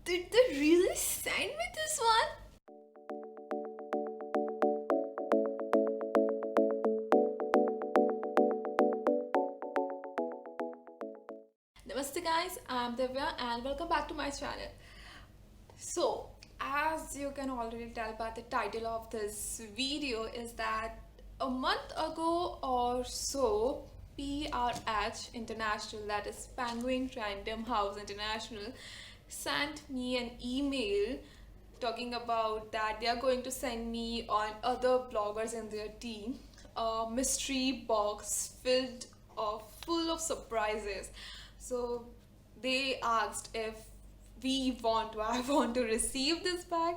Did they really send me this one? Namaste guys, I'm Divya and welcome back to my channel. So, as you can already tell by the title of this video is that a month ago or so, PRH International, that is Penguin Random House International, sent me an email talking about that they are going to send me on other bloggers in their team a mystery box filled of full of surprises. So they asked if I want to receive this bag.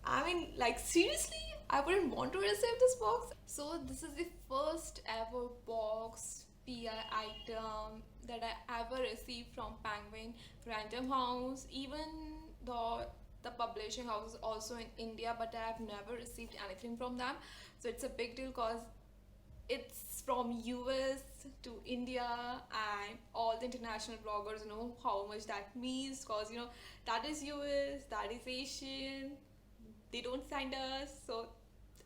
I mean, like, seriously, I wouldn't want to receive this box. So this is the first ever box PI item that I ever received from Penguin Random House. Even though the publishing house is also in India, but I have never received anything from them. So it's a big deal because it's from US to India, and all the international bloggers know how much that means, because that is US, that is Asian, they don't send us. So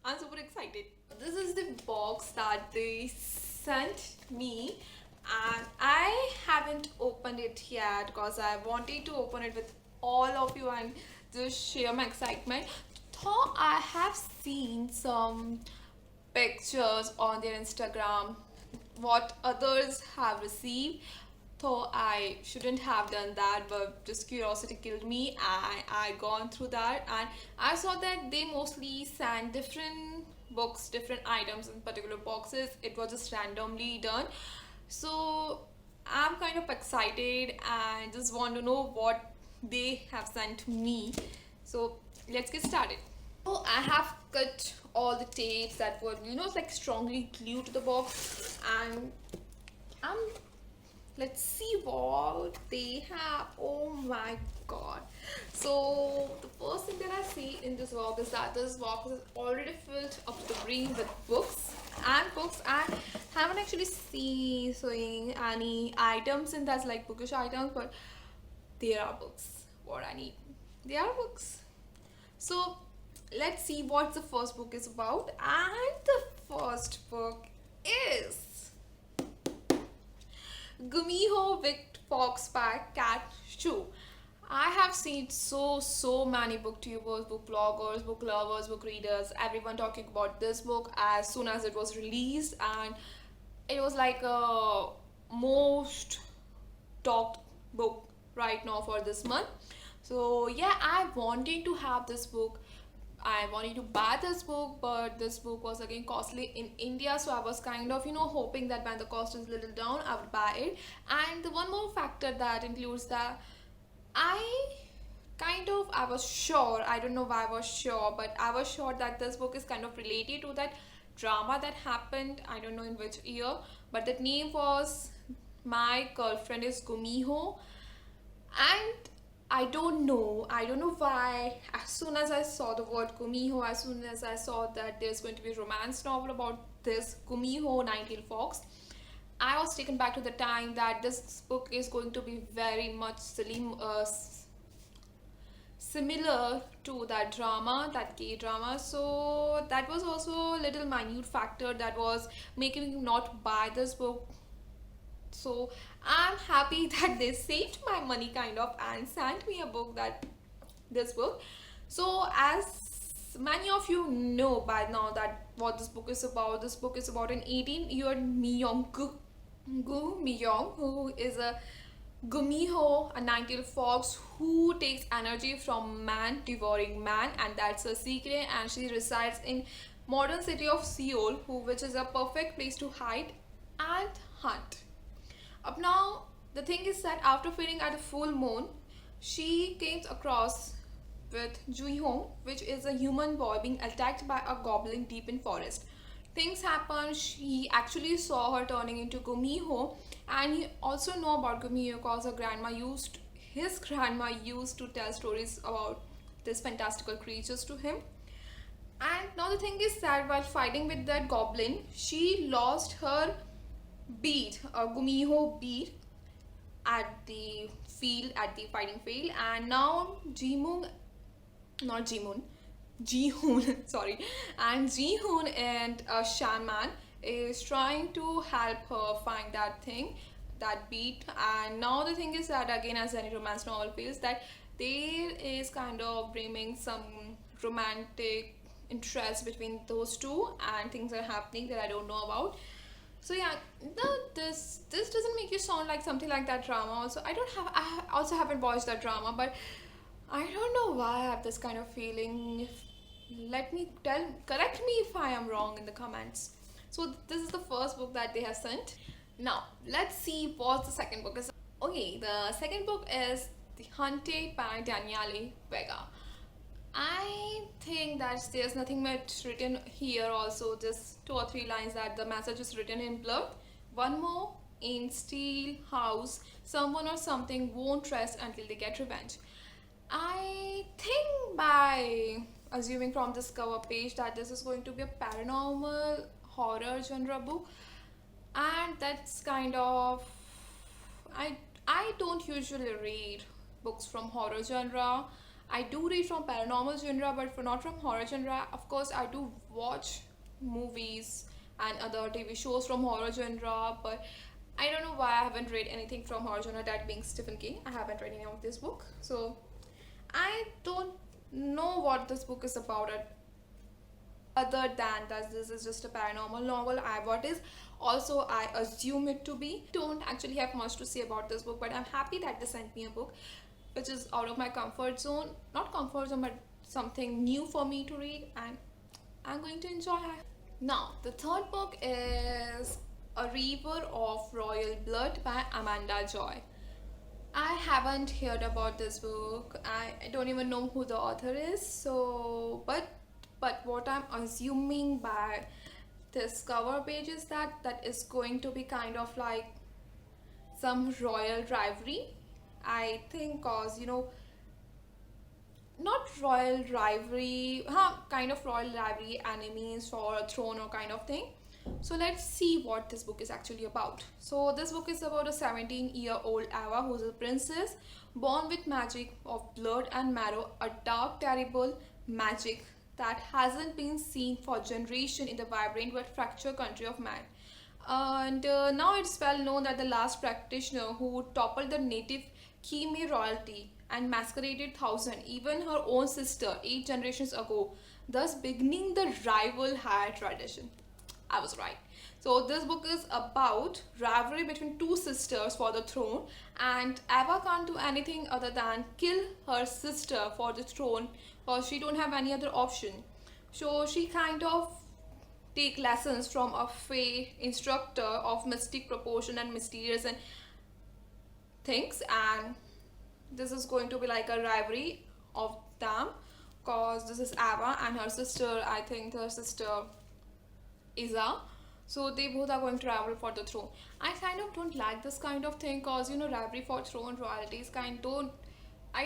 I'm super excited. This is the box that they sent me, and I haven't opened it yet because I wanted to open it with all of you and just share my excitement. Though I have seen some pictures on their Instagram what others have received, though I shouldn't have done that, but just curiosity killed me and I gone through that, and I saw that they mostly send different books, different items in particular boxes. It was just randomly done. So I'm kind of excited and just want to know what they have sent me. So let's get started. So I have cut all the tapes that were, like strongly glued to the box, and um, let's see what they have. Oh my god! So the first thing that I see in this box is that this box is already filled up to the brim with books. And books, I haven't actually seen any items in that's like bookish items, but there are books. What I need, there are books. So let's see what the first book is about. And the first book is Gumiho Big Box by Cat Shoe. I have seen so many booktubers, book bloggers, book lovers, book readers, everyone talking about this book as soon as it was released, and it was like a most talked book right now for this month. So yeah, I wanted to have this book. I wanted to buy this book, but this book was again costly in India. So I was kind of, hoping that when the cost is a little down, I would buy it. And the one more factor that includes that I I was sure, I don't know why I was sure, but I was sure that this book is kind of related to that drama that happened, I don't know in which year, but the name was My Girlfriend is Gumiho. And I don't know why. As soon as I saw the word Gumiho, as soon as I saw that there's going to be a romance novel about this Gumiho Nine-Tailed Fox, I was taken back to the time that this book is going to be very much similar to that drama, that K drama. So that was also a little minute factor that was making me not buy this book. So I'm happy that they saved my money kind of and sent me a book, that this book. So as many of you know by now that what this book is about, this book is about an 18-year Gu Myong, who is a Gumiho, a nine-tailed fox who takes energy from man devouring man, and that's her secret. And she resides in modern city of Seoul, which is a perfect place to hide and hunt. Up now, the thing is that after feeding at a full moon, she came across with Juihong, which is a human boy being attacked by a goblin deep in forest. Things happen. She actually saw her turning into Gumiho, and he also know about Gumiho because his grandma used to tell stories about these fantastical creatures to him. And now the thing is that while fighting with that goblin, she lost her bead, a Gumiho bead, at the field, at the fighting field, and now Jimoon, not Jimoon, Ji-hoon, sorry, and Ji-hoon and Shanman is trying to help her find that thing, that beat. And now the thing is that again, as any romance novel feels, that there is kind of bringing some romantic interest between those two, and things are happening that I don't know about. So yeah, this doesn't make you sound like something like that drama. Also, I also haven't watched that drama, but I don't know why I have this kind of feeling. Let me correct me if I am wrong in the comments. So this is the first book that they have sent. Now let's see what the second book is. Okay, the second book is The Hunted by Daniele Vega. I think that there's nothing much written here, also just 2 or 3 lines that the message is written in blood. One more in steel house, someone or something won't rest until they get revenge. I think by assuming from this cover page that this is going to be a paranormal horror genre book, and that's kind of, I I don't usually read books from horror genre. I do read from paranormal genre, but for not from horror genre. Of course, I do watch movies and other TV shows from horror genre, but I don't know why I haven't read anything from horror genre. That being Stephen King, I haven't read any of this book, so I don't know what this book is about. Other than that, this is just a paranormal novel. What is also I assume it to be. Don't actually have much to say about this book, but I'm happy that they sent me a book which is out of my comfort zone. Not comfort zone, but something new for me to read, and I'm going to enjoy it. Now, the third book is A River of Royal Blood by Amanda Joy. I haven't heard about this book. I don't even know who the author is. So, but what I'm assuming by this cover page is that is going to be kind of like some royal rivalry. I think, cause not royal rivalry, kind of royal rivalry, enemies for a throne or kind of thing. So let's see what this book is actually about. So this book is about a 17-year-old Ava who's a princess born with magic of blood and marrow, a dark, terrible magic that hasn't been seen for generation in the vibrant but fractured country of man. And now it's well known that the last practitioner who toppled the native Khmer royalty and masqueraded thousand, even her own sister, 8 generations ago, thus beginning the rival higher tradition. I was right. So this book is about rivalry between two sisters for the throne, and Ava can't do anything other than kill her sister for the throne, because she don't have any other option. So she kind of take lessons from a Fey instructor of mystic proportion and mysterious and things, and this is going to be like a rivalry of them, because this is Ava and her sister, I think her sister Isa. So they both are going to rival for the throne. I kind of don't like this kind of thing, because rivalry for throne royalties I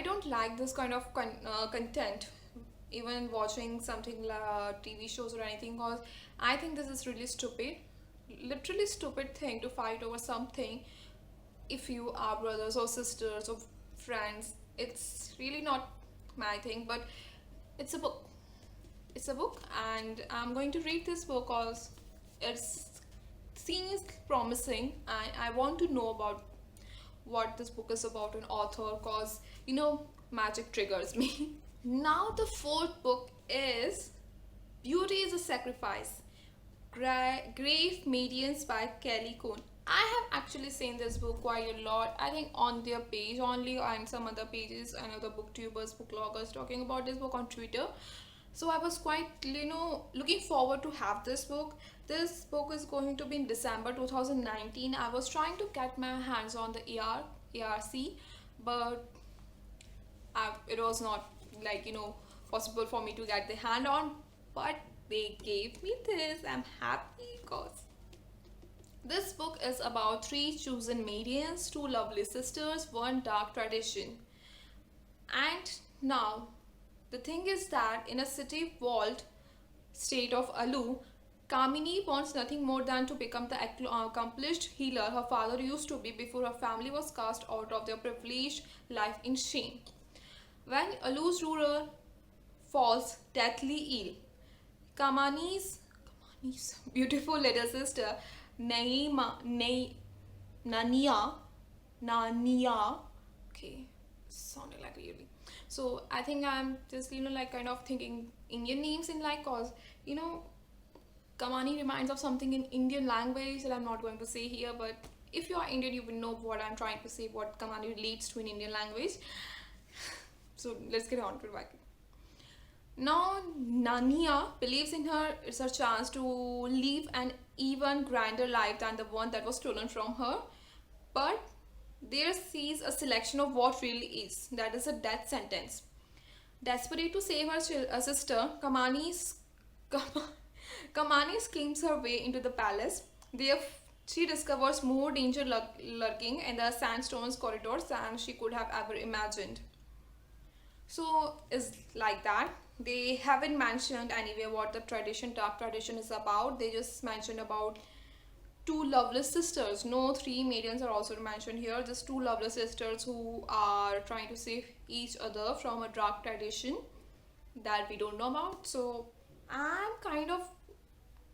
don't like this kind of content, even watching something like TV shows or anything, because I think this is really stupid, literally stupid thing to fight over something. If you are brothers or sisters or friends, it's really not my thing, but it's a book. It's a book, and I'm going to read this book because it seems promising, and I want to know about what this book is about, an author, because magic triggers me. Now the fourth book is Beauty is a Sacrifice, Grave Medians by Kelly Cohn. I have actually seen this book quite a lot, I think on their page only, and some other pages and other booktubers, book bloggers talking about this book on Twitter. So I was quite looking forward to have this book. This book is going to be in December 2019. I was trying to get my hands on the ARC, but it was not possible for me to get the hand on, but they gave me this. I'm happy because this book is about 3 chosen maidens, 2 lovely sisters, 1 dark tradition. And now the thing is that in a city walled state of Alu, Kamini wants nothing more than to become the accomplished healer her father used to be before her family was cast out of their privileged life in shame. When Alu's ruler falls deathly ill, Kamani's beautiful little sister Nania, Nania, okay, sounded like really. So I think I'm just like kind of thinking Indian names in like cause you know Kamani reminds of something in Indian language that I'm not going to say here, but if you are Indian, you will know what I'm trying to say, what Kamani relates to in Indian language. So let's get on to it. Now, Nania believes in her it's her chance to live an even grander life than the one that was stolen from her. But there sees a selection of what really is. That is a death sentence. Desperate to save her sister, Kamani schemes her way into the palace. There, she discovers more danger lurking in the sandstones corridors than she could have ever imagined. So it's like that. They haven't mentioned anywhere what the tradition, dark tradition is about. They just mentioned about two loveless sisters. No three maidens are also mentioned here. Just two loveless sisters who are trying to save each other from a dark tradition that we don't know about. So I'm kind of,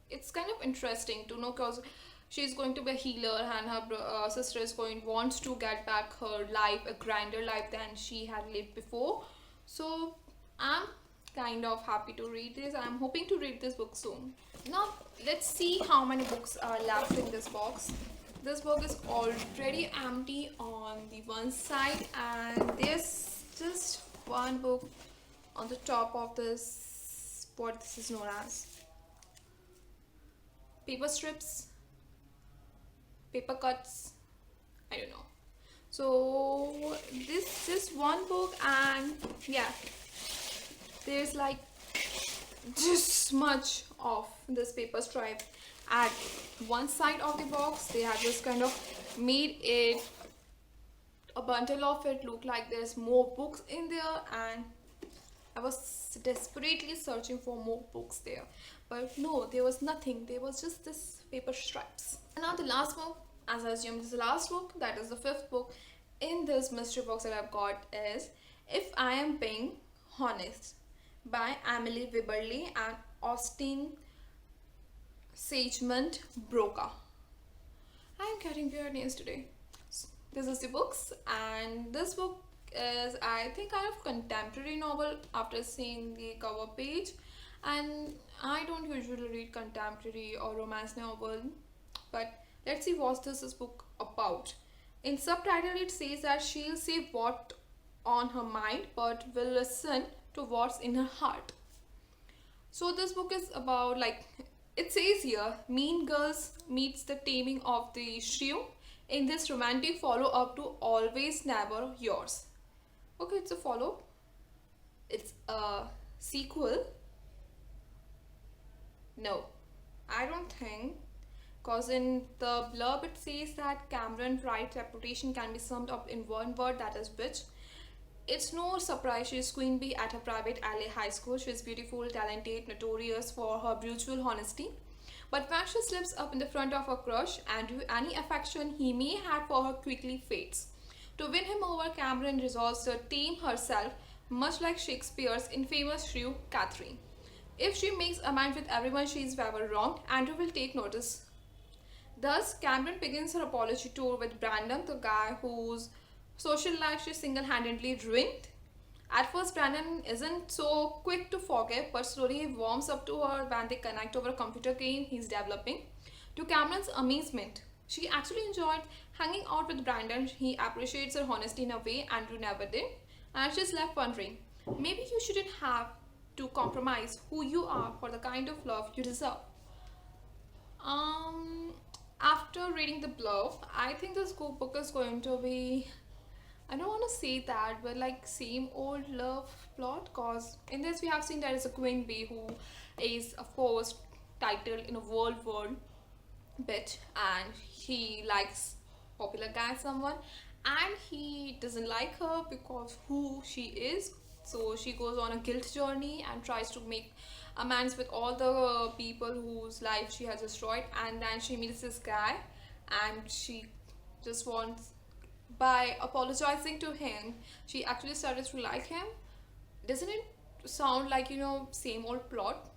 it's kind of interesting to know because she's going to be a healer and her sister is wants to get back her life, a grander life than she had lived before. So I'm kind of happy to read this. I'm hoping to read this book soon. Now let's see how many books are left in this box. This book is already empty on the one side and there's just one book on the top of this, what this is known as paper strips, paper cuts, I don't know. So this just one book and yeah, there's like this much of this paper stripe at one side of the box. They have just kind of made it, a bundle of it look like there's more books in there, and I was desperately searching for more books there, but no, there was nothing. There was just this paper stripes. And now the last book, as I assume this is the last book, that is the fifth book in this mystery box that I've got, is If I Am Being Honest by Emily Wibberley and Austin Sagement Broca. I'm getting weird names today. This is the books, and this book is, I think, kind of contemporary novel after seeing the cover page. And I don't usually read contemporary or romance novel, but let's see what this is book about. In subtitle, it says that she'll say what on her mind, but will listen to what's in her heart. So this book is about, like it says here, Mean Girls meets the taming of the shrew in this romantic follow up to Always Never Yours. Okay, it's a follow. It's a sequel. No, I don't think. Because in the blurb it says that Cameron Wright's reputation can be summed up in one word, that is bitch. It's no surprise she's queen bee at her private LA high school. She's beautiful, talented, notorious for her brutal honesty. But when she slips up in the front of her crush, Andrew, any affection he may have for her quickly fades. To win him over, Cameron resolves to tame herself, much like Shakespeare's infamous shrew, Catherine. If she makes amends with everyone she's ever wronged, Andrew will take notice. Thus, Cameron begins her apology tour with Brandon, the guy whose social life she single-handedly ruined. At first, Brandon isn't so quick to forgive, but slowly he warms up to her when they connect over a computer game he's developing. To Cameron's amazement, she actually enjoyed hanging out with Brandon. He appreciates her honesty in a way Andrew never did, and she's left wondering, maybe you shouldn't have to compromise who you are for the kind of love you deserve. After reading the blurb, I think this book is going to be, I don't want to say that, but like same old love plot. Cause in this we have seen there is a queen bee who is of course titled in a world bitch, and he likes popular guy someone, and he doesn't like her because who she is. So she goes on a guilt journey and tries to make amends with all the people whose life she has destroyed, and then she meets this guy, and she just wants, by apologizing to him, she actually started to like him. Doesn't it sound like, same old plot?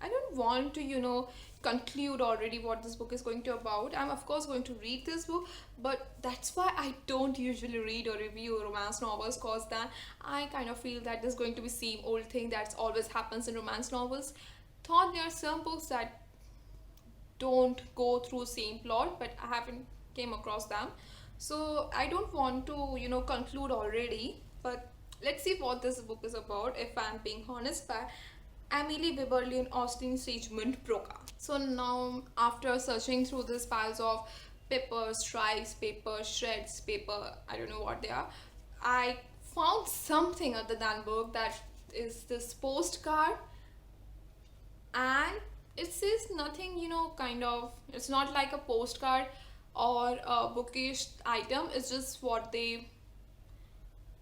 I don't want to, conclude already what this book is going to about. I'm of course going to read this book, but that's why I don't usually read or review romance novels, cause then I kind of feel that there's going to be same old thing that always happens in romance novels. Thought there are some books that don't go through same plot, but I haven't came across them. So I don't want to, conclude already, but let's see what this book is about, if I'm being honest, by Emily Wibberley and Austin Sageman Broca. So now, after searching through these piles of paper, stripes, paper, shreds, paper, I don't know what they are, I found something other than book, that is this postcard, and it says nothing, kind of, it's not like a postcard or a bookish item, it's just what they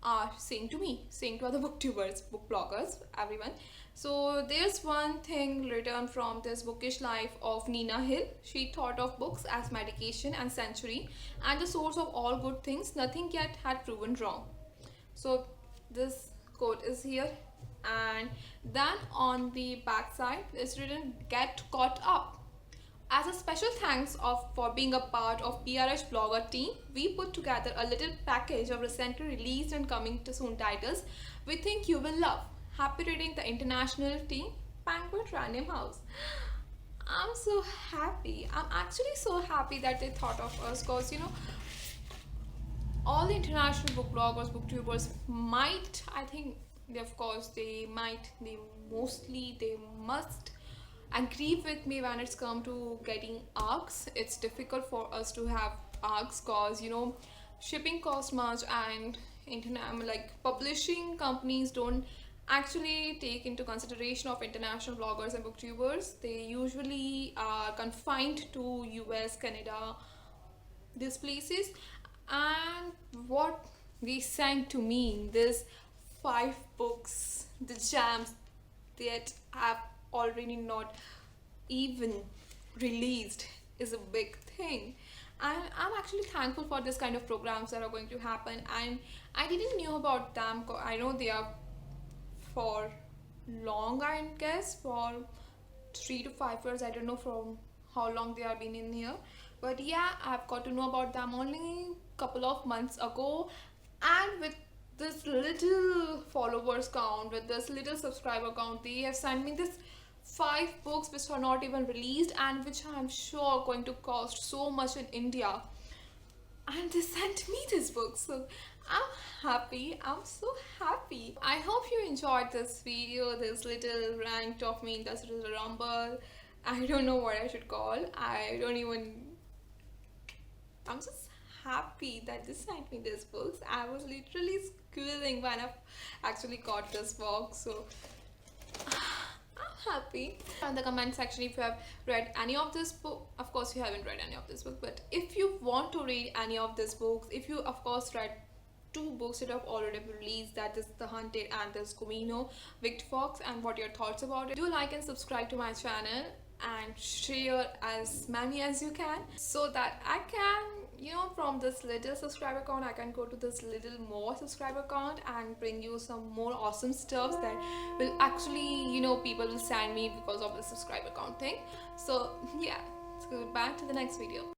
are saying to me, saying to other booktubers, book bloggers, everyone. So there's one thing written from this bookish life of Nina Hill. She thought of books as medication and sanctuary and the source of all good things. Nothing yet had proven wrong. So this quote is here, and then on the back side it's written, get caught up. As a special thanks for being a part of PRH blogger team, we put together a little package of recently released and coming to soon titles we think you will love. Happy reading, the international team, Penguin Random House. I'm so happy. I'm actually so happy that they thought of us, because all the international book bloggers, booktubers might, I think, of course, they mostly, they must agree with me when it's come to getting arcs. It's difficult for us to have arcs, cause shipping costs much, and publishing companies don't actually take into consideration of international bloggers and booktubers. They usually are confined to US, Canada, these places. And what they sent to me, this 5 books, the gems that have already not even released, is a big thing. And I'm actually thankful for this kind of programs that are going to happen, and I didn't know about them. I know they are for long, I guess for 3 to 5 years. I don't know from how long they have been in here, but yeah, I've got to know about them only couple of months ago. And with this little followers count, with this little subscriber count, they have sent me this 5 books which are not even released, and which I'm sure are going to cost so much in India, and they sent me this book. So I'm happy. I'm so happy. I hope you enjoyed this video, this little rant of me, this little rumble. I don't know what I should call. I'm just happy that they sent me this books. I was literally squealing when I actually got this box. So I'm happy. In the comment section, if you have read any of this book, of course you haven't read any of this book, but if you want to read any of these books, if you of course read 2 books that have already been released, that is The Hunted and this Gumiho Big Box, and what your thoughts about it, do like and subscribe to my channel and share as many as you can, so that I can, from this little subscriber count, I can go to this little more subscriber count and bring you some more awesome stuff that will actually, people will send me because of the subscriber count thing. So yeah, let's go back to the next video.